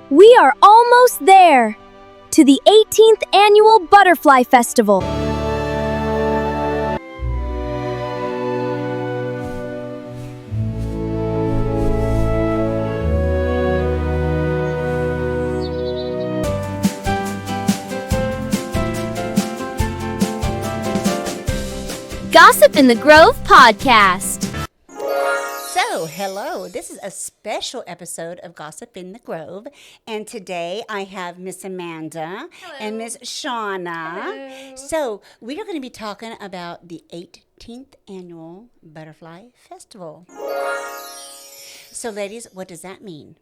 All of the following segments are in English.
We are almost there to the 18th Annual Butterfly Festival. Gossip in the Grove podcast. So, hello. This is a special episode of Gossip in the Grove. And today I have Miss Amanda and Miss Shauna. Hello. So, we are going to be talking about the 18th Annual Butterfly Festival. So, ladies, what does that mean?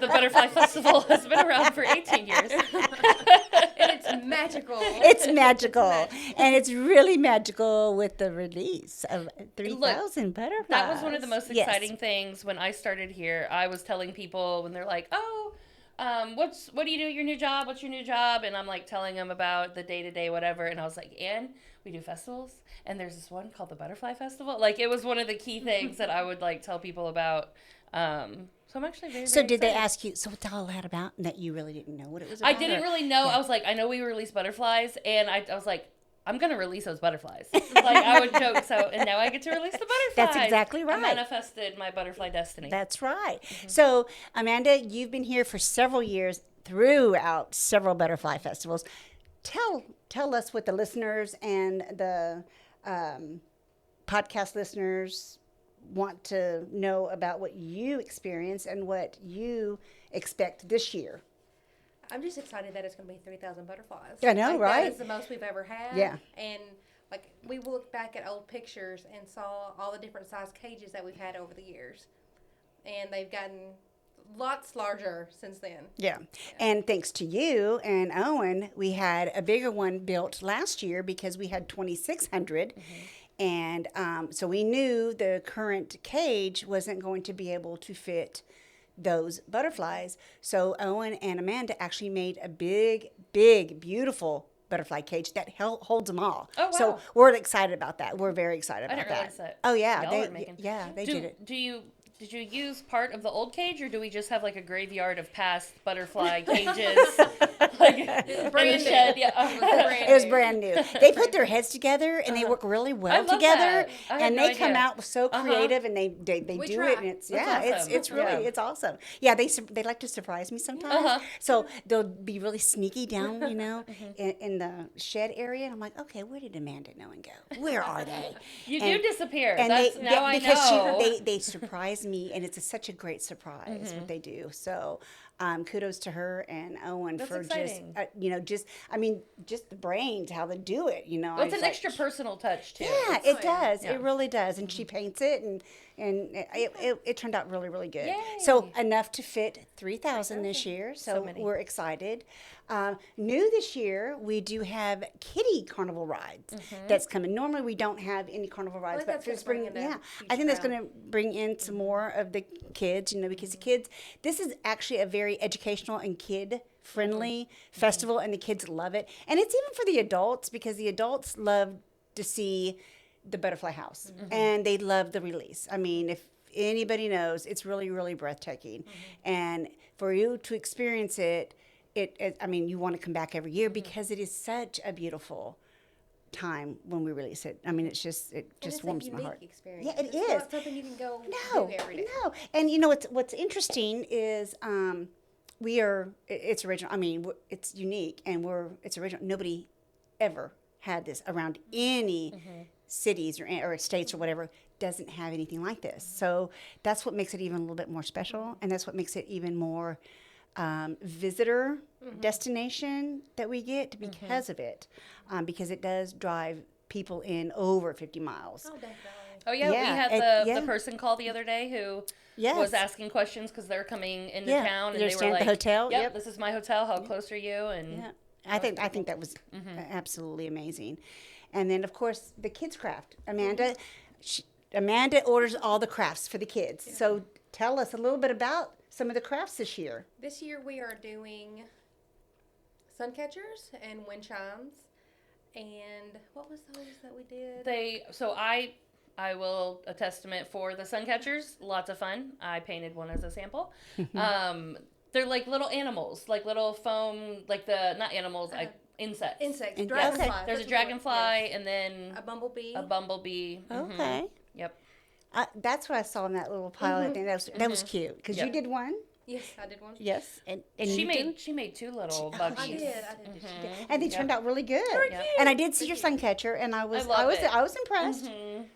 The Butterfly Festival has been around for 18 years. And it's magical. It's magical. And it's really magical with the release of 3,000 butterflies. That was one of the most Yes. exciting things when I started here. I was telling people when they're like, what do you do at your new job? What's your new job? And I'm like telling them about the day-to-day whatever. And I was like, and we do festivals. And there's this one called the Butterfly Festival. Like, it was one of the key things that I would like tell people about. So I'm actually very, So very did they excited. ask you, so what's all that about? And that you really didn't know what it was about? I didn't really know. I was like, I know we release butterflies, and I was like, I'm gonna release those butterflies. Like I would joke. So, and now I get to release the butterflies. That's exactly right. I manifested my butterfly destiny. That's right. So, Amanda, you've been here for several years throughout several butterfly festivals. Tell us what the listeners and the podcast listeners want to know about what you experience and what you expect this year. I'm just excited that it's going to be 3,000 butterflies. I know, right? That is the most we've ever had. Yeah. And like we looked back at old pictures and saw all the different size cages that we've had over the years, and they've gotten lots larger since then. Yeah. And thanks to you and Owen, we had a bigger one built last year because we had 2,600. And so we knew the current cage wasn't going to be able to fit those butterflies. So Owen and Amanda actually made a big, beautiful butterfly cage that holds them all. Oh, wow. So we're excited about that. We're very excited I about didn't realize that. Oh, yeah. Y'all are making. They did it. Did you use part of the old cage, or do we just have like a graveyard of past butterfly cages? Like in the shed? Yeah. It was brand new. They put their heads together and they work really well love together. that. I had And no they come idea. out so creative and they We do try. it and it's That's awesome. it's really Yeah. it's awesome. Yeah, they like to surprise me sometimes. So they'll be really sneaky down, in the shed area, and I'm like, okay, where did Amanda and Owen go? Where are they? You And- do disappear. And Now I know. they surprise me, and it's such a great surprise what they do. So kudos to her and Owen That's for exciting. just the brains, how they do it. Well, it's an extra personal touch too. Yeah, it does. Yeah. It really does. And she paints it, and it turned out really, really good. Yay. So enough to fit 3,000 this year. So many. we're excited. New this year, we do have Kiddie Carnival rides that's coming. Normally, we don't have any carnival rides, think but that's for gonna spring, bring in a yeah, huge I think that's crowd. going to bring in some more of the kids. Because the kids, this is actually a very educational and kid friendly festival, and the kids love it. And it's even for the adults, because the adults love to see the butterfly house and they love the release. I mean, if anybody knows, it's really, really breathtaking. And for you to experience it, you want to come back every year because it is such a beautiful time when we release it. I mean, it just warms my heart. Experience. Yeah, it it's is. not something you can go do every day. No. And what's interesting is it's original. I mean, it's unique and it's original. Nobody ever had this around any cities or states or whatever doesn't have anything like this. So that's what makes it even a little bit more special, and that's what makes it even more visitor destination that we get because of it, because it does drive people in over 50 miles. Oh, definitely. Oh yeah, Yeah, we had and- the person call the other day who Yes. was asking questions because they're coming into Yeah, town, and they're they were staying at like, the hotel. Yep, Yep. this is my hotel. How close are you? And Yeah, I think that was absolutely amazing. And then, of course, the kids' craft. Amanda orders all the crafts for the kids. So tell us a little bit about some of the crafts this year. This year we are doing sun catchers and wind chimes. And what was those that we did? I will a testament for the sun catchers. Lots of fun. I painted one as a sample. They're like little animals, like little foam, like the not animals, like insects. Insects. And- Dragonfly. okay. There's a That's what dragonfly, yes. and then A bumblebee. a bumblebee. Okay. Yep. That's what I saw in that little pile. I think that was cute because you Yep. did one. Yes, I did one. Yes, and She you did? made 2 little I buggies. I did. And they turned out really good. Yep. And I did see your sun catcher, and I was love it. I was impressed.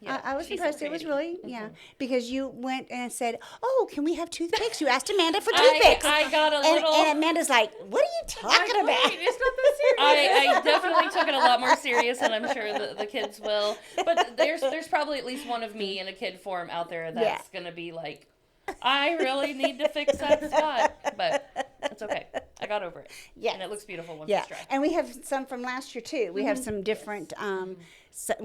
Yeah, I was she's impressed. so It was pretty. really because you went and said, "Oh, can we have toothpicks?" You asked Amanda for toothpicks. I got a and, little. and Amanda's like, "What are you talking about?" It's not that serious. I definitely took it a lot more serious, and I'm sure the kids will. But there's probably at least one of me in a kid form out there that's gonna be like, I really need to fix that spot, but it's okay. I got over it. Yes. And it looks beautiful once Yeah, it's dry. and we have some from last year too. We have some different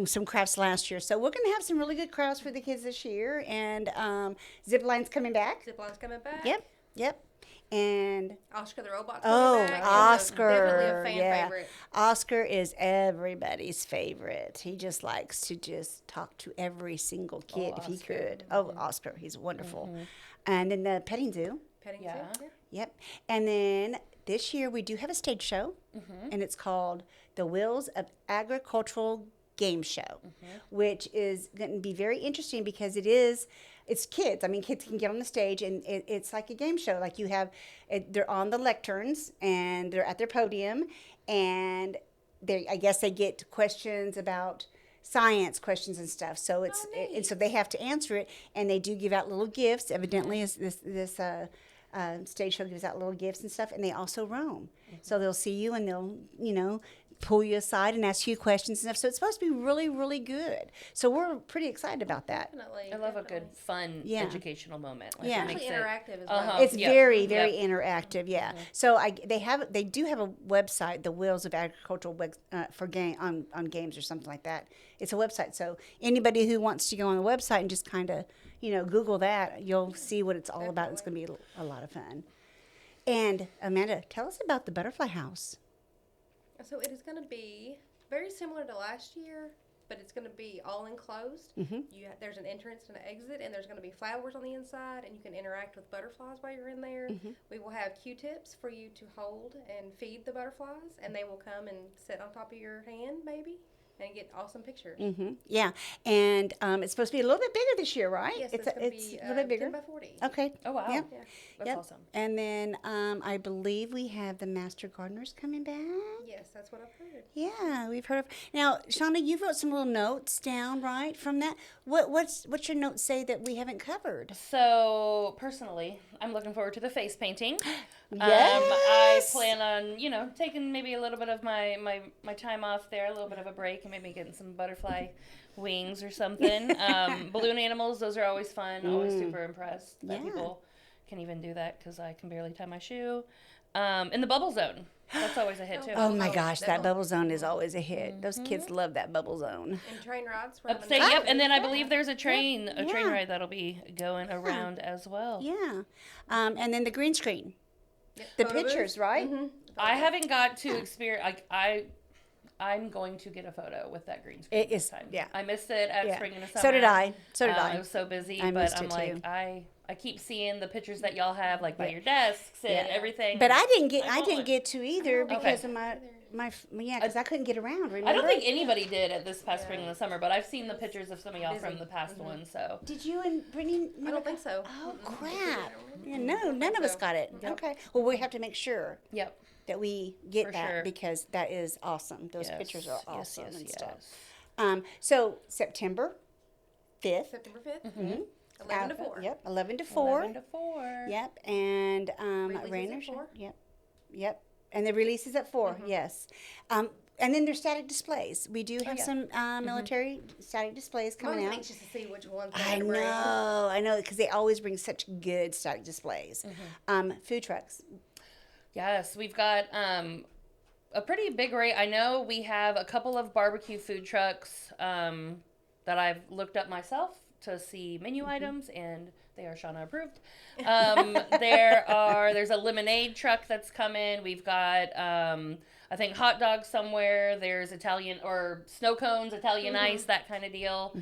some crafts last year, so we're gonna have some really good crafts for the kids this year. And Zipline's coming back. Zipline's coming back. Yep. And Oscar the robot's oh, coming back. Oscar, Definitely a fan yeah. favorite. Oscar is everybody's favorite. He just likes to just talk to every single kid if he Oscar. could. Oh, Oscar, he's wonderful. And then the petting zoo. Petting Yeah. zoo. Yep. And then this year we do have a stage show, and it's called The Wheels of Agricultural Game Show, which is going to be very interesting because it's kids. I mean, kids can get on the stage, and it's like a game show. Like they're on the lecterns, and they're at their podium, and I guess they get questions about science questions and stuff. So and so they have to answer it, and they do give out little gifts. Evidently, is this stage show gives out little gifts and stuff, and they also roam. So they'll see you, and they'll pull you aside and ask you questions and stuff. So it's supposed to be really, really good. So we're pretty excited about that. Definitely. I love a good, fun, educational moment. Like, Yeah. it makes Especially it- interactive as well. It's Yep. very, very Yep. interactive. Yeah. So they do have a website, the Wheels of Agricultural for game on games or something like that. It's a website. So anybody who wants to go on the website and just kind of Google that, you'll see what it's all about. It's going to be a lot of fun. And Amanda, tell us about the butterfly house. So it is going to be very similar to last year, but it's going to be all enclosed. There's an entrance and an exit, and there's going to be flowers on the inside, and you can interact with butterflies while you're in there. We will have Q-tips for you to hold and feed the butterflies, and they will come and sit on top of your hand, maybe, and get awesome pictures. Yeah, and it's supposed to be a little bit bigger this year, right? Yes, it's it's going to it's be a little bit bigger. 10 by 40. Okay. Oh, wow. Yep. Yeah. That's Yep. awesome. And then I believe we have the Master Gardeners coming back. Yes, that's what I've heard. Yeah, we've heard of. Now, Shauna, you wrote some little notes down, right, from that. What's your notes say that we haven't covered? So, personally, I'm looking forward to the face painting. I Yes. plan on, taking maybe a little bit of my time off there, a little bit of a break, and maybe getting some butterfly wings or something. Balloon animals, those are always fun. Always super impressed that Yeah. people can even do that because I can barely tie my shoe. And the bubble zone, that's always a hit too. Oh my Oh, gosh, that that bubble zone is always a hit. Those kids love that bubble zone. And train rides. we're having Upstate, a- yep. And then I believe there's a train Yeah. ride that'll be going around as well. Yeah, and then the green screen, Yep, the photo booth. pictures, right? I haven't got to experience. I'm going to get a photo with that green screen. It is- this time. yeah. I missed it at Yeah. Spring and the Summer. So did I. So did I I. was so busy, I missed but I'm it, like, too. I keep seeing the pictures that y'all have, like by your desks and everything. But I didn't want one. get to either because Okay. of because I couldn't get around. Remember? I don't think anybody did at this past Spring and the Summer, but I've seen the pictures of some of y'all from the past one. So Did you and Brittany? I don't think so. Oh Mm-mm. crap! Yeah, Mm-mm. no, none of us so. got it. Okay, well we have to make sure yep. that we get For that sure. because that is awesome. Those Yes, pictures are yes, awesome yes, and yes. stuff. So September 5th. September 5th. Mm-hmm. 11 to 4. Yep, 11 to 4. 11 to 4. Yep, and Releases at Rainer. 4. Yep, and the release is at 4. Yes, and then there's static displays. We do have some military static displays I'm always coming out. anxious to see which ones they're I gonna bring. know, because they always bring such good static displays. Food trucks. Yes, we've got a pretty big array. I know we have a couple of barbecue food trucks that I've looked up myself to see menu items, and They are Shauna approved. There's a lemonade truck that's coming. We've got, I think, hot dogs somewhere. There's Italian or snow cones, Italian ice, that kind of deal.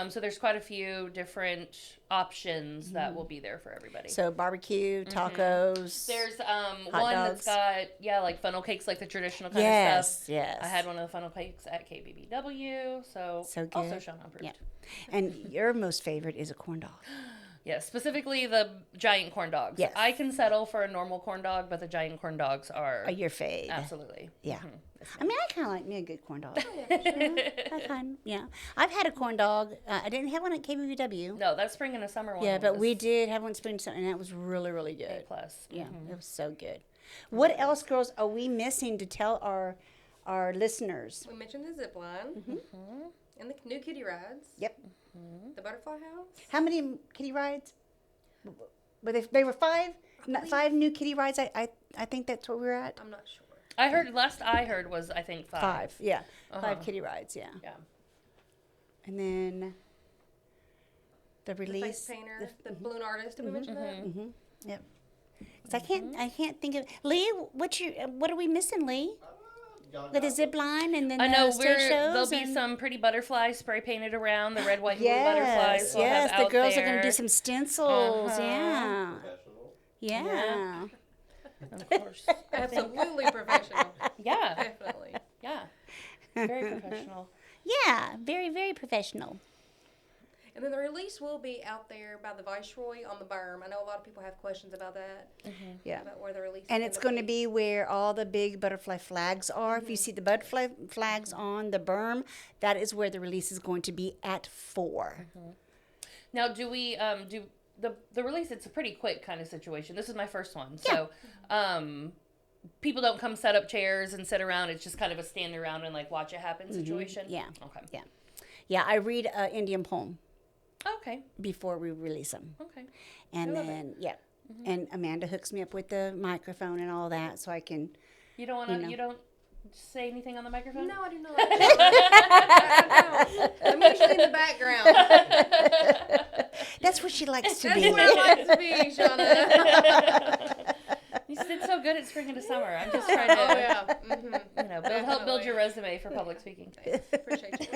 So there's quite a few different options that will be there for everybody. So barbecue, tacos. There's dogs. one that's got, like funnel cakes, like the traditional kind of stuff. Yes. I had one of the funnel cakes at KBBW, so good. also Shauna approved. Yeah. And your most favorite is a corn dog. Yeah, specifically the giant corn dogs. Yes. I can settle for a normal corn dog, but the giant corn dogs are Your fave. absolutely. Yeah. I mean, I kind of like me a good corn dog. Yeah. I've had a corn dog. I didn't have one at KBBW. No, that spring and a summer one. Yeah, but was we did have one spring, and that was really, really good. A plus. Yeah, it was so good. What else, girls, are we missing to tell our listeners? We mentioned the zip line and the new kiddie rides. Yep. The butterfly house. How many kiddie rides? But they were 5? Not 5 new kiddie rides. I think that's what we were at. I'm not sure. Last I heard was, I think, 5. 5, yeah. 5 kiddie rides, yeah. Yeah. And then the The release. face painter, the balloon artist. Did we mention that? Yep. 'Cause I can't think of Lee. What are we missing, Lee? With the zip line and then I know the stage there'll shows. be some pretty butterflies spray painted around, the red, white, and blue butterflies. We'll Yes, have the out girls are there. going to do some stencils. Yeah. Professional. Yeah. Of course. Absolutely professional. Yeah. Definitely. Yeah. Very professional. Yeah, very, very professional. And then the release will be out there by the Viceroy on the berm. I know a lot of people have questions about that. Yeah. About where the release And is it's going to be where all the big butterfly flags are. If you see the butterfly flags on the berm, that is where the release is going to be at 4. Now, do we do the release? It's a pretty quick kind of situation. This is my first one, so people don't come set up chairs and sit around. It's just kind of a stand around and like watch it happen situation. Yeah. Okay. Yeah. Yeah, I read an Indian poem Okay. before we release them. Okay. And love then, and Amanda hooks me up with the microphone and all that so I can. You don't want to. You don't say anything on the microphone. No, I do not. I'm usually in the background. That's where she likes to That's be. where I like to be, Shauna. You did so good at spring into summer. I'm just trying to, Oh, yeah. help build your resume for public speaking. Appreciate you.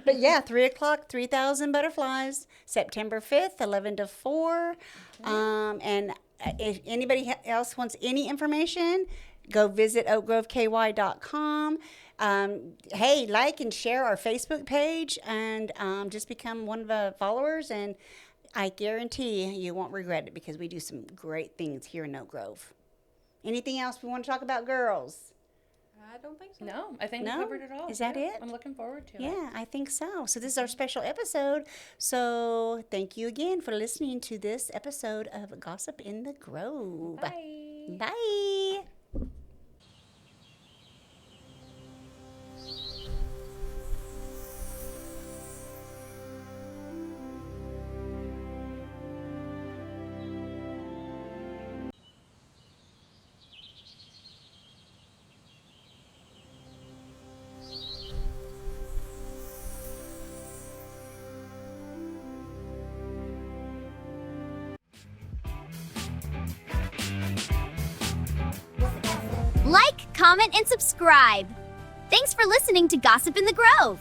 But yeah, 3 o'clock, 3,000 butterflies, September 5th, 11 to 4. And if anybody else wants any information, go visit oakgroveky.com. Hey, like and share our Facebook page and just become one of the followers. And I guarantee you won't regret it because we do some great things here in Oak Grove. Anything else we want to talk about, girls? I don't think so. No, I think No? we covered it all. Is that it? I'm looking forward to it. Yeah, I think so. So this is our special episode. So thank you again for listening to this episode of Gossip in the Grove. Bye. Bye. Like, comment, and subscribe. Thanks for listening to Gossip in the Grove.